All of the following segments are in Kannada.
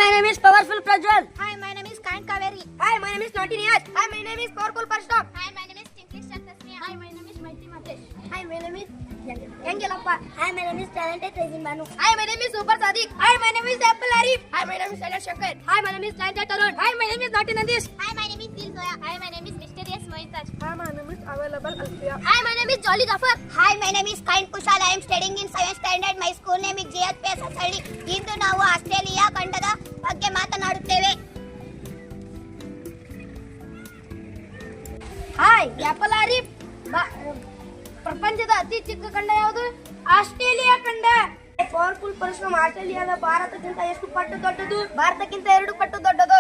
my name is Powerful Prajwal. Hi, my name is Kind Kaveri. Hi, my name is Naughty Niyaz. Hi, my name is Powerful Parshram. Hi, my name is Tinklish Chantasneha. Hi, my name is Maiti Matesh. Hi, my name is Yangelappa. Hi, my name is Talented Tazin Banu. Hi, my name is Super Sadiq. Hi, my name is Apple Arif. Hi, my name is Shailesh Shankar. Hi, my name is Talented Tarun. Hi, my name is Naughty Nandish. Hi, my name is Dil Zoya. Hi, my name is Mysterious Mohitaj. Hi, my name is Available Alfia. Hi, my name is Jolly Zafar. Hi, my name is Kind Kushal. I am studying in 7th standard. My school name is JHP Sasali. ಇಂದು ನಾವು ಆಸ್ಟ್ರೇಲಿಯಾ ಖಂಡದ ಬಗ್ಗೆ ಮಾತನಾಡುತ್ತೇವೆ. Hi apple Arif. ಪ್ರಪಂಚದ ಅತಿ ಚಿಕ್ಕ ಖಂಡ ಯಾವುದು? ಆಸ್ಟ್ರೇಲಿಯಾ ಖಂಡ. ಪವರ್ಫುಲ್ ಪರಶುರಾಮ್ ಆಸ್ಟ್ರೇಲಿಯಾದ ಭಾರತಕ್ಕಿಂತ ಎಷ್ಟು ಪಟ್ಟು ದೊಡ್ಡದು? ಭಾರತಕ್ಕಿಂತ 2 ಪಟ್ಟು ದೊಡ್ಡದು.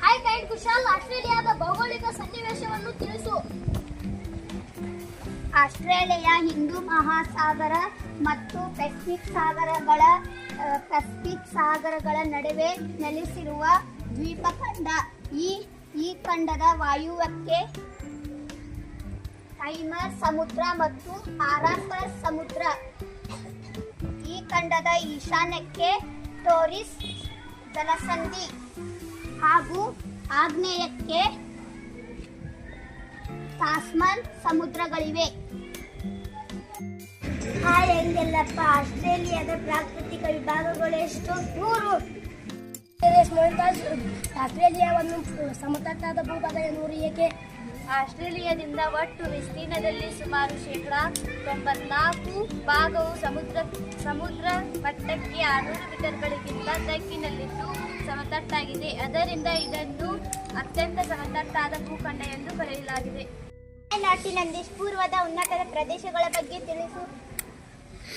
ಹಾಯ್ ಕೈಂಡ್ ಕುಶಾಲ್, ಆಸ್ಟ್ರೇಲಿಯಾದ ಭೌಗೋಳಿಕ ಸನ್ನಿವೇಶವನ್ನು ತಿಳಿಸು. ಆಸ್ಟ್ರೇಲಿಯಾ ಹಿಂದೂ ಮಹಾಸಾಗರ ಮತ್ತು ಪೆಸಿಫಿಕ್ ಸಾಗರಗಳ ನಡುವೆ ನೆಲೆಸಿರುವ ದ್ವೀಪಖಂಡ. ಈ ಖಂಡದ ವಾಯುವ್ಯಕ್ಕೆ ಟೈಮರ್ ಸಮುದ್ರ ಮತ್ತು ಆರಾಪರ್ ಸಮುದ್ರ, ಈ ಖಂಡದ ಈಶಾನ್ಯಕ್ಕೆ ಟೋರಿಸ್ ಜಲಸಂಧಿ ಹಾಗೂ ಆಗ್ನೇಯಕ್ಕೆ ತಾಸ್ಮಾನ್ ಸಮುದ್ರಗಳಿವೆ. ಹಾಯ್ ಎಂಗೆಲ್ಲಪ್ಪ. ಆಸ್ಟ್ರೇಲಿಯಾದ ಪ್ರಾಕೃತಿಕ ವಿಭಾಗಗಳು ಎಷ್ಟು? 100. ಆಸ್ಟ್ರೇಲಿಯಾವನ್ನು ಸಮತಟ್ಟಾದ ಭೂಭಾಗ ಎನ್ನುವರು ಏಕೆ? ಆಸ್ಟ್ರೇಲಿಯಾದಿಂದ ಒಟ್ಟು ವಿಸ್ತೀರ್ಣದಲ್ಲಿ ಸುಮಾರು 94% ಭಾಗವು ಸಮುದ್ರ ಮಟ್ಟಕ್ಕೆ 600 ಮೀಟರ್ಗಳಿಗಿಂತ ತಗ್ಗಿನಲ್ಲಿದ್ದು ಸಮತಟ್ಟಾಗಿದೆ. ಅದರಿಂದ ಇದನ್ನು ಅತ್ಯಂತ ಸಮತಟ್ಟಾದ ಭೂಖಂಡ ಎಂದು ಕರೆಯಲಾಗಿದೆ. ನಾಟಿ ನಂದೀಶ್, ಪೂರ್ವದ ಉನ್ನತ ಪ್ರದೇಶಗಳ ಬಗ್ಗೆ ತಿಳಿಸು.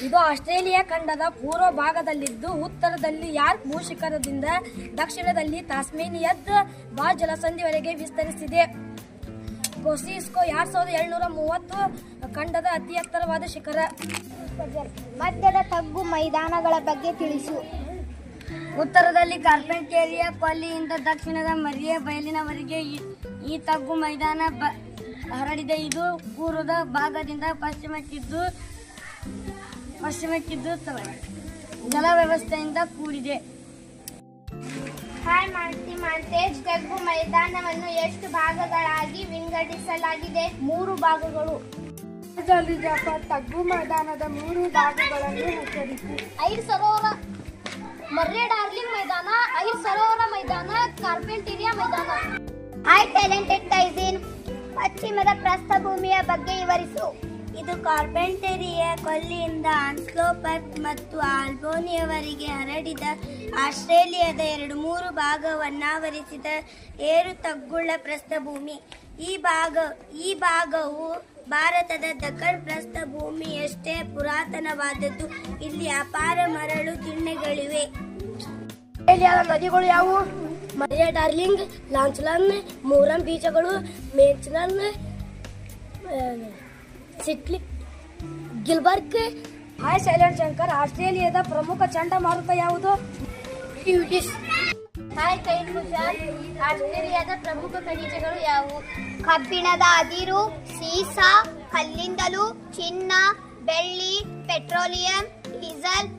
ಇದು ಆಸ್ಟ್ರೇಲಿಯಾ ಖಂಡದ ಪೂರ್ವ ಭಾಗದಲ್ಲಿದ್ದು ಉತ್ತರದಲ್ಲಿ ಯಾರ್ಕ್ ಭೂಶಿಖರದಿಂದ ದಕ್ಷಿಣದಲ್ಲಿ ತಾಸ್ಮೇನಿಯದ್ ಬಾರ್ ಜಲಸಂಧಿವರೆಗೆ ವಿಸ್ತರಿಸಿದೆ. ಕೊಸಿಸ್ಕೋ 2730 ಖಂಡದ ಅತಿ ಎತ್ತರವಾದ ಶಿಖರ. ಮಧ್ಯದ ತಗ್ಗು ಮೈದಾನಗಳ ಬಗ್ಗೆ ತಿಳಿಸು. ಉತ್ತರದಲ್ಲಿ ಕಾರ್ಪೆಂಟೇರಿಯಾ ಕೊಲ್ಲಿಯಿಂದ ದಕ್ಷಿಣದ ಮರಿಯ ಬಯಲಿನವರೆಗೆ ಈ ತಗ್ಗು ಮೈದಾನ ಹರಡಿದೆ. ಇದು ಪೂರ್ವದ ಭಾಗದಿಂದ ಪಶ್ಚಿಮಕ್ಕಿದ್ದು ಜಲ ವ್ಯವಸ್ಥೆಯಿಂದ ಕೂಡಿದೆ. ಹಾಯ್ ಮಾಲ್ಟಿ ಮಾಂಟೇಜ್, ತಗ್ಗು ಮೈದಾನವನ್ನು ಎಷ್ಟು ಭಾಗಗಳಾಗಿ ವಿಂಗಡಿಸಲಾಗಿದೆ? 3 ಭಾಗಗಳು. ಜಲಿ ಜಾಫರ್, ತಗ್ಗು ಮೈದಾನದ 3 ಭಾಗಗಳನ್ನು ಹೆಸರಿಸಿ. 5 ಸರೋವರ ಮರ್ರೆ ಡಾರ್ಲಿಂಗ್ ಮೈದಾನ, 5 ಸರೋವರ ಮೈದಾನ, ಕಾರ್ಪೆಂಟೇರಿಯಾ ಮೈದಾನ. ಹಾಯ್ ಟ್ಯಾಲೆಂಟೆಡ್ ತೈಜಿನ್, ಪಶ್ಚಿಮದ ಪ್ರಸ್ಥಭೂಮಿಯ ಬಗ್ಗೆ ವಿವರಿಸು. ಇದು ಕಾರ್ಪೆಂಟೇರಿಯಾ ಕೊಲ್ಲಿಯಿಂದ ಆನ್ಸ್ಲೋ ಪರ್ತ್ ಮತ್ತು ಆಲ್ಬೋನಿಯವರೆಗೆ ಹರಡಿದ ಆಸ್ಟ್ರೇಲಿಯಾದ 2-3 ಭಾಗವನ್ನಾವರಿಸಿದ ಏರು ತಗ್ಗುಳ್ಳ ಪ್ರಸ್ಥಭೂಮಿ. ಈ ಭಾಗವು ಭಾರತದ ದಖನ್ ಪ್ರಸ್ಥಭೂಮಿಯಷ್ಟೇ ಪುರಾತನವಾದದ್ದು. ಇಲ್ಲಿ ಅಪಾರ ಮರಳು ದಿಣ್ಣೆಗಳಿವೆ. ಆಸ್ಟ್ರೇಲಿಯಾದ ನದಿಗಳು ಯಾವುವು? ಮರಿಯಾ ಡಾರ್ಲಿಂಗ್, ಲಾಂಚ್ಲನ್, ಮೂರಂ ಬೀಜಗಳು, ಮೇಚ್ನನ್, ಸಿಟ್ಲಿ, ಗಿಲ್ಬರ್ಗ್. ಹಾಯ್ ಶೈಲೇಶ್ ಶಂಕರ್, ಆಸ್ಟ್ರೇಲಿಯಾದ ಪ್ರಮುಖ ಚಂಡಮಾರುತ ಯಾವುದು? ಯೂಟಿಸ್. ಹಾಯ್ ಕೈಂಡ್ ಕುಶಾಲ್, ಆಸ್ಟ್ರೇಲಿಯಾದ ಪ್ರಮುಖ ಖನಿಜಗಳು ಯಾವುವು? ಕಬ್ಬಿಣದ ಅದಿರು, ಸೀಸ, ಕಲ್ಲಿದ್ದಲು, ಚಿನ್ನ, ಬೆಳ್ಳಿ, ಪೆಟ್ರೋಲಿಯಂ, ಡೀಸೆಲ್.